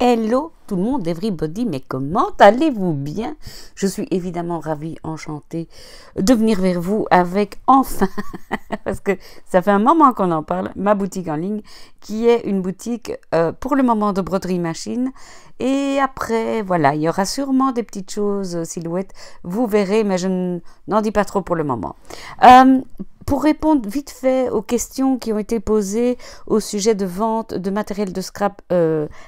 Hello tout le monde, everybody, mais comment allez-vous bien? Je suis évidemment ravie, enchantée de venir vers vous avec enfin, parce que ça fait un moment qu'on en parle, ma boutique en ligne, qui est une boutique pour le moment de broderie machine. Et après, voilà, il y aura sûrement des petites choses, silhouettes, vous verrez, mais je n'en dis pas trop pour le moment. Pour répondre vite fait aux questions qui ont été posées au sujet de vente de matériel de scrap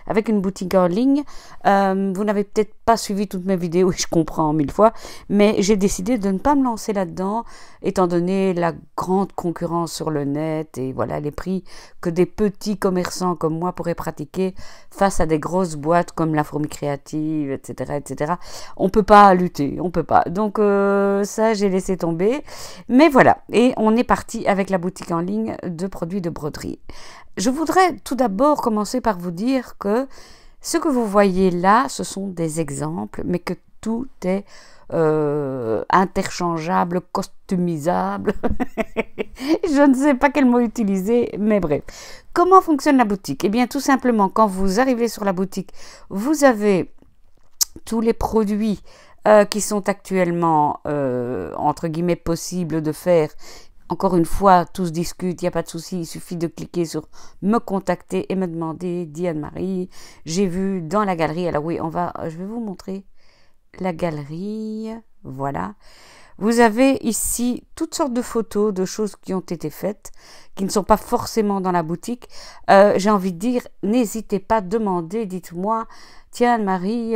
avec une boutique en ligne, vous n'avez peut-être pas suivi toutes mes vidéos, et je comprends 1000 fois, mais j'ai décidé de ne pas me lancer là-dedans, étant donné la grande concurrence sur le net et voilà les prix que des petits commerçants comme moi pourraient pratiquer face à des grosses boîtes comme la Fourmi Créative, etc., etc. On peut pas lutter, on peut pas. Donc ça, j'ai laissé tomber. Mais voilà, et on est parti avec la boutique en ligne de produits de broderie. Je voudrais tout d'abord commencer par vous dire que ce que vous voyez là, ce sont des exemples, mais que tout est interchangeable, customisable. Je ne sais pas quel mot utiliser, mais bref. Comment fonctionne la boutique? Eh bien, tout simplement, quand vous arrivez sur la boutique, vous avez tous les produits qui sont actuellement, entre guillemets, possibles de faire. Encore une fois, tout se discute, il n'y a pas de souci, il suffit de cliquer sur me contacter et me demander, dit Anne-Marie, j'ai vu dans la galerie, alors oui, je vais vous montrer la galerie, voilà. Vous avez ici toutes sortes de photos de choses qui ont été faites, qui ne sont pas forcément dans la boutique. J'ai envie de dire, n'hésitez pas à demander, dites-moi, tiens Anne-Marie,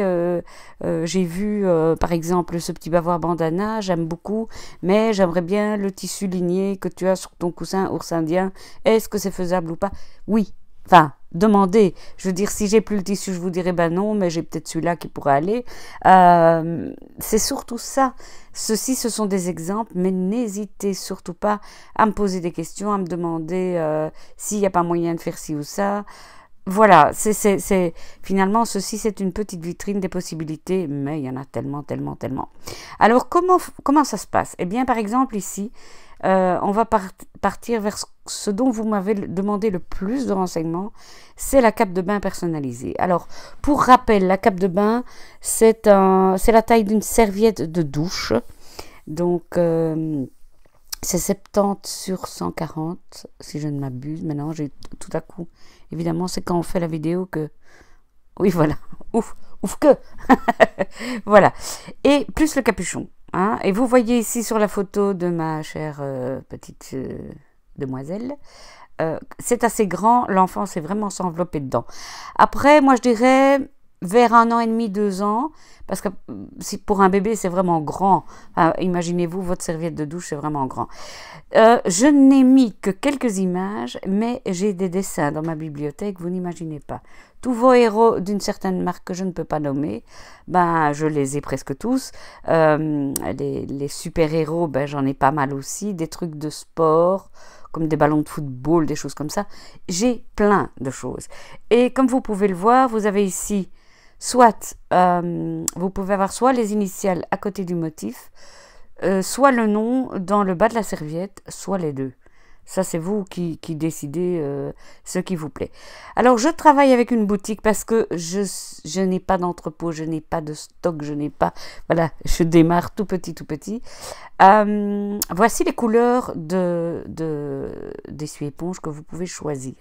j'ai vu par exemple ce petit bavoir bandana, j'aime beaucoup, mais j'aimerais bien le tissu ligné que tu as sur ton coussin ours indien. Est-ce que c'est faisable ou pas? Oui, enfin, demandez. Je veux dire, si j'ai plus le tissu, je vous dirai ben non, mais j'ai peut-être celui-là qui pourrait aller. C'est surtout ça. Ceux-ci, ce sont des exemples, mais n'hésitez surtout pas à me poser des questions, à me demander s'il n'y a pas moyen de faire ci ou ça. Voilà, finalement, ceci, c'est une petite vitrine des possibilités, mais il y en a tellement, tellement, tellement. Alors, comment ça se passe? Eh bien, par exemple, ici, on va partir vers ce dont vous m'avez demandé le plus de renseignements, c'est la cape de bain personnalisée. Alors, pour rappel, la cape de bain, c'est la taille d'une serviette de douche. Donc, c'est 70 sur 140, si je ne m'abuse. Maintenant, j'ai tout à coup, évidemment, c'est quand on fait la vidéo que... Oui, voilà, ouf que voilà. Et plus le capuchon. Hein, et vous voyez ici sur la photo de ma chère petite demoiselle, c'est assez grand, l'enfant s'est vraiment s'envelopper dedans. Après, moi je dirais vers 1 an et demi, 2 ans, parce que si pour un bébé c'est vraiment grand, imaginez-vous votre serviette de douche c'est vraiment grand. Je n'ai mis que quelques images, mais j'ai des dessins dans ma bibliothèque, vous n'imaginez pas. Tous vos héros d'une certaine marque que je ne peux pas nommer, ben je les ai presque tous. Les super-héros, ben j'en ai pas mal aussi. Des trucs de sport, comme des ballons de football, des choses comme ça. J'ai plein de choses. Et comme vous pouvez le voir, vous avez ici, vous pouvez avoir soit les initiales à côté du motif, soit le nom dans le bas de la serviette, soit les deux. Ça, c'est vous qui décidez ce qui vous plaît. Alors, je travaille avec une boutique parce que je n'ai pas d'entrepôt, je n'ai pas de stock, je n'ai pas... Voilà, je démarre tout petit, tout petit. Voici les couleurs d'essuie-éponge que vous pouvez choisir.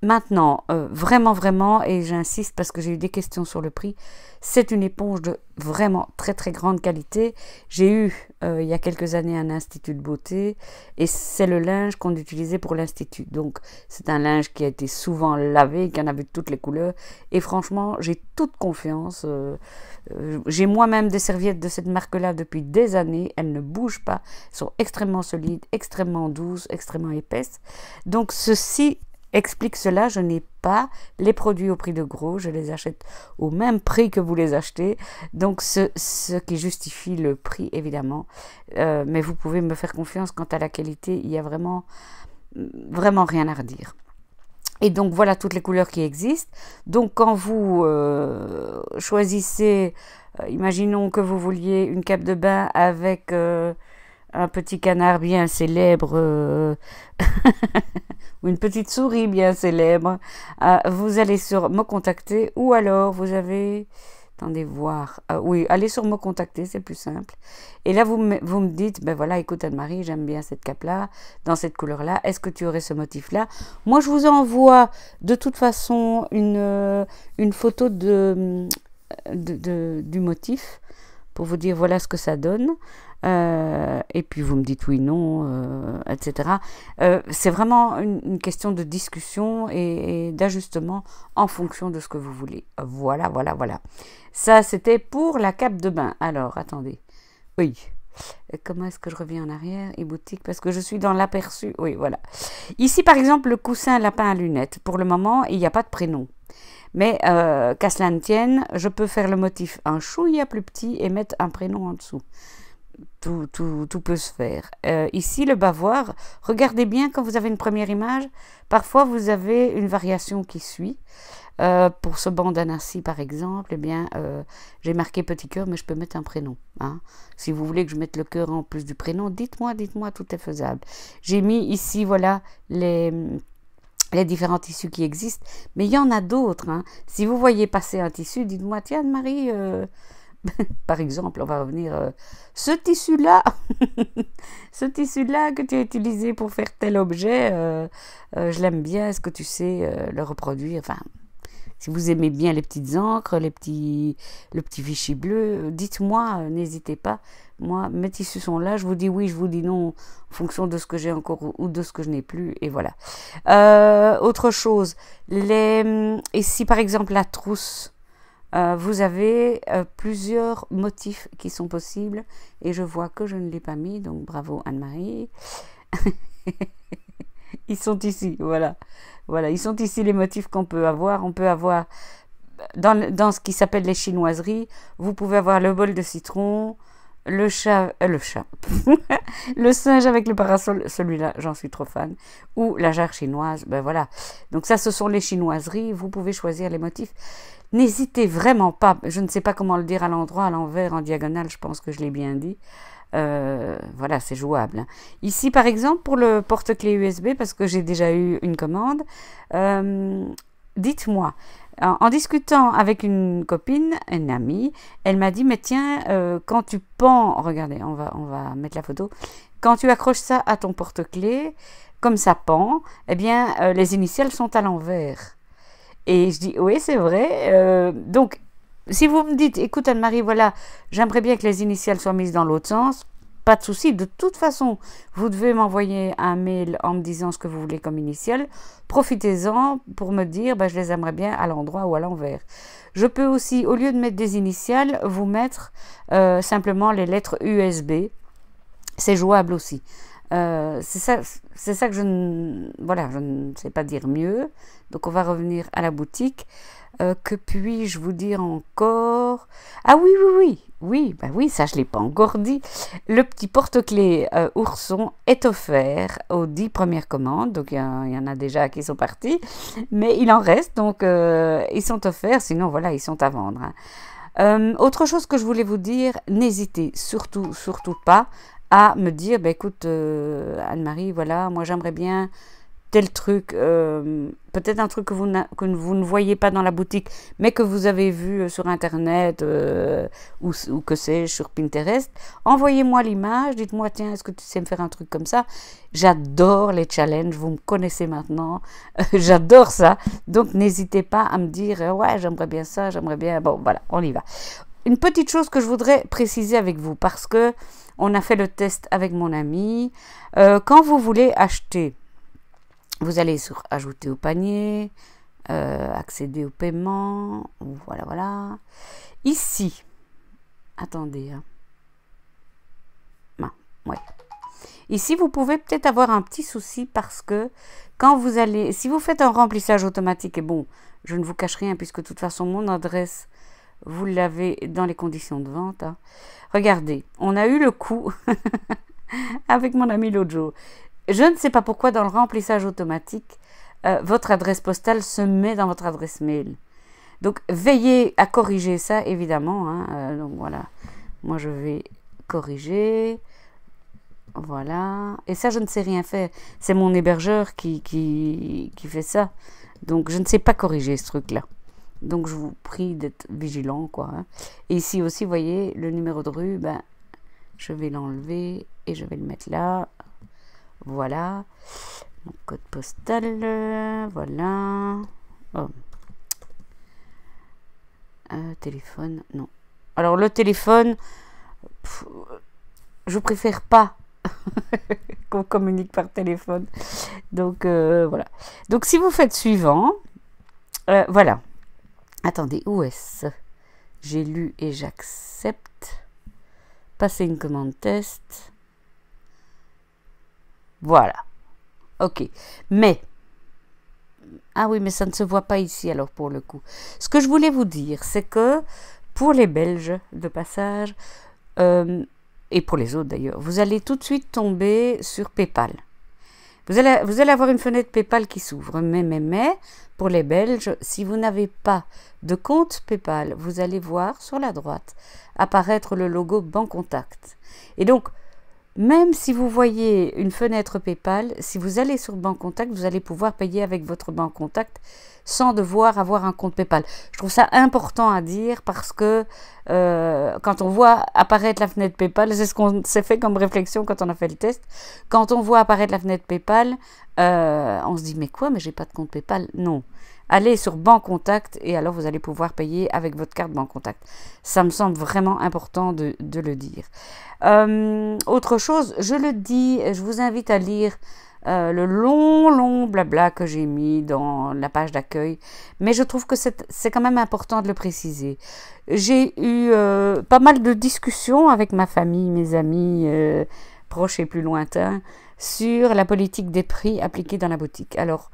Maintenant, vraiment, vraiment, et j'insiste parce que j'ai eu des questions sur le prix, c'est une éponge de vraiment très très grande qualité. J'ai eu il y a quelques années un institut de beauté et c'est le linge qu'on utilisait pour l'institut. Donc c'est un linge qui a été souvent lavé, qui en a vu de toutes les couleurs et franchement j'ai toute confiance. J'ai moi-même des serviettes de cette marque-là depuis des années, elles ne bougent pas, elles sont extrêmement solides, extrêmement douces, extrêmement épaisses. Donc ceci explique cela, je n'ai pas les produits au prix de gros, je les achète au même prix que vous les achetez, donc ce qui justifie le prix évidemment, mais vous pouvez me faire confiance quant à la qualité, il y a vraiment rien à redire. Et donc voilà toutes les couleurs qui existent. Donc quand vous choisissez, imaginons que vous vouliez une cape de bain avec un petit canard bien célèbre, oui une petite souris bien célèbre, vous allez sur me contacter ou alors vous avez... Attendez voir. Oui, allez sur me contacter, c'est plus simple. Et là, vous me dites, ben voilà, écoute Anne-Marie, j'aime bien cette cape-là, dans cette couleur-là. Est-ce que tu aurais ce motif-là? Moi, je vous envoie de toute façon une photo du motif pour vous dire voilà ce que ça donne. Et puis vous me dites oui, non, etc. C'est vraiment une question de discussion et d'ajustement en fonction de ce que vous voulez. Voilà, voilà, voilà. Ça, c'était pour la cape de bain. Alors, attendez. Oui. Comment est-ce que je reviens en arrière et boutique? Parce que je suis dans l'aperçu. Oui, voilà. Ici, par exemple, le coussin lapin à lunettes. Pour le moment, il n'y a pas de prénom. Mais qu'à cela ne tienne, je peux faire le motif un chouïa plus petit et mettre un prénom en dessous. Tout peut se faire. Ici, le bavoir, regardez bien quand vous avez une première image. Parfois, vous avez une variation qui suit. Pour ce bandana-ci, par exemple, eh bien, j'ai marqué petit cœur, mais je peux mettre un prénom. Hein. Si vous voulez que je mette le cœur en plus du prénom, dites-moi, tout est faisable. J'ai mis ici, voilà, les différents tissus qui existent, mais il y en a d'autres. Hein. Si vous voyez passer un tissu, dites-moi, tiens, Anne-Marie, par exemple, on va revenir, ce tissu-là, ce tissu-là que tu as utilisé pour faire tel objet, je l'aime bien, est-ce que tu sais le reproduire? Enfin, si vous aimez bien les petites encres, le petit Vichy bleu, dites-moi, n'hésitez pas. Moi, mes tissus sont là, je vous dis oui, je vous dis non, en fonction de ce que j'ai encore ou de ce que je n'ai plus, et voilà. Autre chose, ici par exemple la trousse, vous avez plusieurs motifs qui sont possibles, et je vois que je ne l'ai pas mis, donc bravo Anne-Marie. Ils sont ici, voilà. Voilà, ils sont ici les motifs qu'on peut avoir. On peut avoir, dans ce qui s'appelle les chinoiseries, vous pouvez avoir le bol de citron, le chat, le singe avec le parasol, celui-là, j'en suis trop fan, ou la jarre chinoise, ben voilà. Donc ça, ce sont les chinoiseries, vous pouvez choisir les motifs. N'hésitez vraiment pas, je ne sais pas comment le dire à l'endroit, à l'envers, en diagonale, je pense que je l'ai bien dit. Voilà, c'est jouable. Ici, par exemple, pour le porte-clés USB, parce que j'ai déjà eu une commande, dites-moi, en discutant avec une copine, une amie, elle m'a dit, mais tiens, quand tu pends, regardez, on va mettre la photo, quand tu accroches ça à ton porte-clés, comme ça pend, eh bien, les initiales sont à l'envers. Et je dis, oui, c'est vrai. Donc, si vous me dites, écoute Anne-Marie, voilà, j'aimerais bien que les initiales soient mises dans l'autre sens, pas de souci. De toute façon, vous devez m'envoyer un mail en me disant ce que vous voulez comme initiales. Profitez-en pour me dire, je les aimerais bien à l'endroit ou à l'envers. Je peux aussi, au lieu de mettre des initiales, vous mettre simplement les lettres USB. C'est jouable aussi. C'est ça que je ne sais pas dire mieux. Donc on va revenir à la boutique. Que puis-je vous dire encore? Ah oui, ça je ne l'ai pas encore dit. Le petit porte-clés ourson est offert aux 10 premières commandes. Donc il y en a déjà qui sont partis, mais il en reste. Donc ils sont offerts, sinon voilà, ils sont à vendre. Hein. Autre chose que je voulais vous dire, n'hésitez surtout pas à me dire, écoute Anne-Marie, voilà, moi j'aimerais bien tel truc, peut-être un truc que vous ne voyez pas dans la boutique, mais que vous avez vu sur Internet ou que sais-je, sur Pinterest. Envoyez-moi l'image, dites-moi, tiens, est-ce que tu sais me faire un truc comme ça? J'adore les challenges, vous me connaissez maintenant, j'adore ça. Donc, n'hésitez pas à me dire, ouais, j'aimerais bien ça, j'aimerais bien... Bon, voilà, on y va. Une petite chose que je voudrais préciser avec vous, parce que on a fait le test avec mon ami. Quand vous voulez acheter... Vous allez sur ajouter au panier, accéder au paiement, voilà. Ici, attendez, ouais. Ici, vous pouvez peut-être avoir un petit souci parce que quand vous allez, si vous faites un remplissage automatique, et bon, je ne vous cache rien puisque de toute façon mon adresse, vous l'avez dans les conditions de vente. Hein. Regardez, on a eu le coup avec mon ami l'autre jour. Je ne sais pas pourquoi dans le remplissage automatique, votre adresse postale se met dans votre adresse mail. Donc, veillez à corriger ça, évidemment. Hein. Donc, voilà. Moi, je vais corriger. Voilà. Et ça, je ne sais rien faire. C'est mon hébergeur qui fait ça. Donc, je ne sais pas corriger ce truc-là. Donc, je vous prie d'être vigilant, quoi. Hein. Et ici aussi, vous voyez, le numéro de rue, ben, je vais l'enlever et je vais le mettre là. Voilà. Mon code postal, voilà. Oh. Téléphone, non. Alors, le téléphone, je préfère pas qu'on communique par téléphone. Donc, voilà. Donc, si vous faites suivant, voilà. Attendez, où est-ce? J'ai lu et j'accepte. Passer une commande test. Voilà. Ok. Mais, ah oui, mais ça ne se voit pas ici alors pour le coup. Ce que je voulais vous dire, c'est que pour les Belges de passage, et pour les autres d'ailleurs, vous allez tout de suite tomber sur PayPal. Vous allez avoir une fenêtre PayPal qui s'ouvre. Mais, pour les Belges, si vous n'avez pas de compte PayPal, vous allez voir sur la droite apparaître le logo Bancontact. Et donc, même si vous voyez une fenêtre PayPal, si vous allez sur Bancontact, vous allez pouvoir payer avec votre Bancontact sans devoir avoir un compte PayPal. Je trouve ça important à dire parce que quand on voit apparaître la fenêtre PayPal, c'est ce qu'on s'est fait comme réflexion quand on a fait le test. Quand on voit apparaître la fenêtre PayPal, on se dit mais quoi, mais j'ai pas de compte PayPal. Non. Allez sur Bancontact et alors vous allez pouvoir payer avec votre carte Bancontact. Ça me semble vraiment important de le dire. Autre chose, je le dis, je vous invite à lire le long blabla que j'ai mis dans la page d'accueil, mais je trouve que c'est quand même important de le préciser. J'ai eu pas mal de discussions avec ma famille, mes amis proches et plus lointains, sur la politique des prix appliquée dans la boutique. Alors,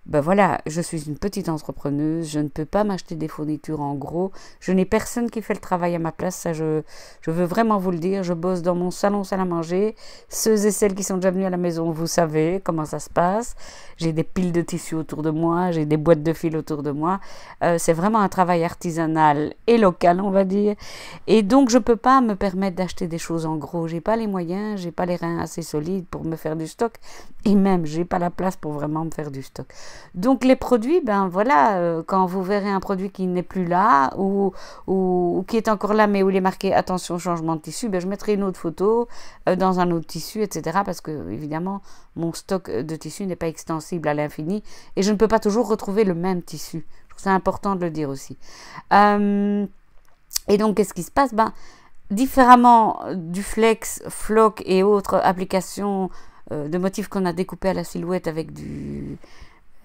ben voilà, je suis une petite entrepreneuse, je ne peux pas m'acheter des fournitures en gros, je n'ai personne qui fait le travail à ma place, ça je veux vraiment vous le dire, je bosse dans mon salon salle à manger, ceux et celles qui sont déjà venus à la maison, vous savez comment ça se passe, j'ai des piles de tissus autour de moi, j'ai des boîtes de fil autour de moi, c'est vraiment un travail artisanal et local on va dire, et donc je ne peux pas me permettre d'acheter des choses en gros, j'ai pas les moyens, j'ai pas les reins assez solides pour me faire du stock, et même j'ai pas la place pour vraiment me faire du stock. Donc les produits, ben voilà, quand vous verrez un produit qui n'est plus là ou qui est encore là mais où il est marqué attention changement de tissu, ben je mettrai une autre photo dans un autre tissu, etc. Parce que évidemment mon stock de tissu n'est pas extensible à l'infini et je ne peux pas toujours retrouver le même tissu. Je trouve ça important de le dire aussi. Et donc qu'est-ce qui se passe? Ben différemment du flex, floc et autres applications de motifs qu'on a découpés à la silhouette avec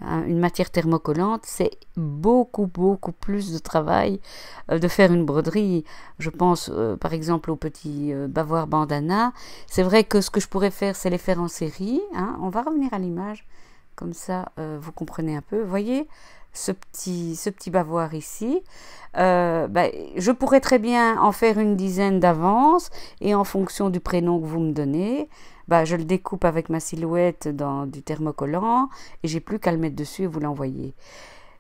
une matière thermocollante, c'est beaucoup plus de travail de faire une broderie. Je pense par exemple aux petits bavoirs bandana. C'est vrai que ce que je pourrais faire, c'est les faire en série. Hein. On va revenir à l'image, comme ça vous comprenez un peu. Vous voyez ce petit bavoir ici. Je pourrais très bien en faire une dizaine d'avance et en fonction du prénom que vous me donnez, je le découpe avec ma silhouette dans du thermocollant et j'ai plus qu'à le mettre dessus et vous l'envoyer.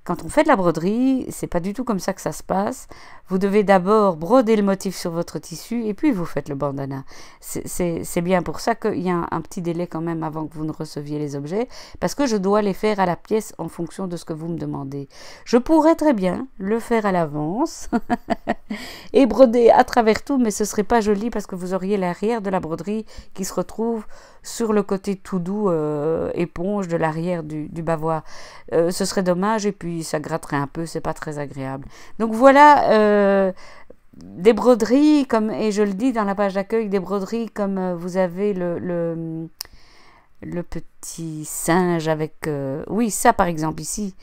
Quand on fait de la broderie, c'est pas du tout comme ça que ça se passe. Vous devez d'abord broder le motif sur votre tissu et puis vous faites le bandana. C'est bien pour ça qu'il y a un petit délai quand même avant que vous ne receviez les objets, parce que je dois les faire à la pièce en fonction de ce que vous me demandez. Je pourrais très bien le faire à l'avance et broder à travers tout, mais ce serait pas joli parce que vous auriez l'arrière de la broderie qui se retrouve sur le côté tout doux éponge de l'arrière du bavoir. Ce serait dommage et puis ça gratterait un peu, c'est pas très agréable. Donc voilà des broderies comme, et je le dis dans la page d'accueil, des broderies comme vous avez le petit singe avec oui, ça par exemple ici.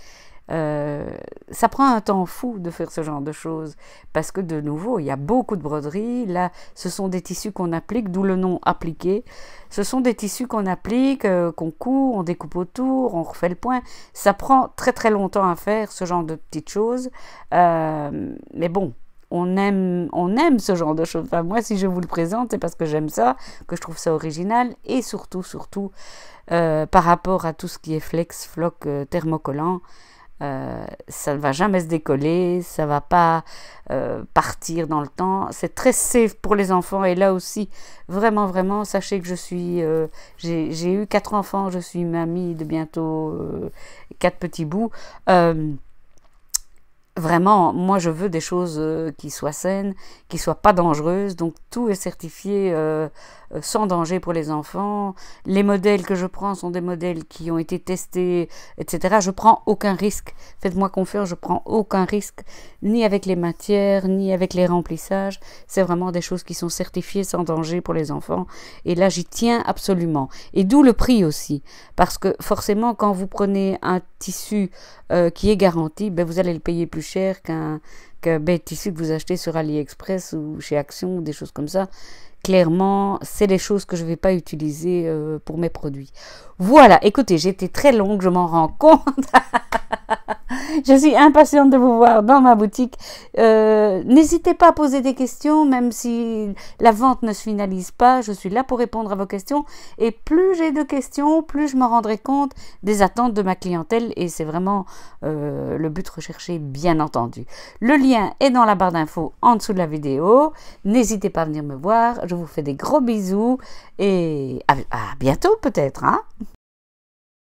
Ça prend un temps fou de faire ce genre de choses parce que de nouveau il y a beaucoup de broderies. Là ce sont des tissus qu'on applique, d'où le nom appliqué. Ce sont des tissus qu'on applique, qu'on coud, on découpe autour, on refait le point. Ça prend très longtemps à faire ce genre de petites choses, mais bon, on aime ce genre de choses. Enfin, moi si je vous le présente c'est parce que j'aime ça, que je trouve ça original et surtout par rapport à tout ce qui est flex, floc, thermocollant. Ça ne va jamais se décoller, ça ne va pas partir dans le temps. C'est très safe pour les enfants. Et là aussi, vraiment, vraiment, sachez que j'ai eu 4 enfants, je suis mamie de bientôt 4 petits bouts. Vraiment, moi je veux des choses qui soient saines, qui soient pas dangereuses, donc tout est certifié sans danger pour les enfants. Les modèles que je prends sont des modèles qui ont été testés, etc. Je prends aucun risque, faites-moi confiance, je prends aucun risque, ni avec les matières, ni avec les remplissages. C'est vraiment des choses qui sont certifiées sans danger pour les enfants, et là j'y tiens absolument. Et d'où le prix aussi, parce que forcément quand vous prenez un tissu qui est garanti, ben vous allez le payer plus cher qu'un tissu que vous achetez sur AliExpress ou chez Action ou des choses comme ça. Clairement, c'est les choses que je ne vais pas utiliser pour mes produits. Voilà, écoutez, j'ai été très longue, je m'en rends compte. Je suis impatiente de vous voir dans ma boutique. N'hésitez pas à poser des questions, même si la vente ne se finalise pas. Je suis là pour répondre à vos questions. Et plus j'ai de questions, plus je me rendrai compte des attentes de ma clientèle. Et c'est vraiment le but recherché, bien entendu. Le lien est dans la barre d'infos en dessous de la vidéo. N'hésitez pas à venir me voir. Je vous fais des gros bisous. Et à bientôt peut-être, hein.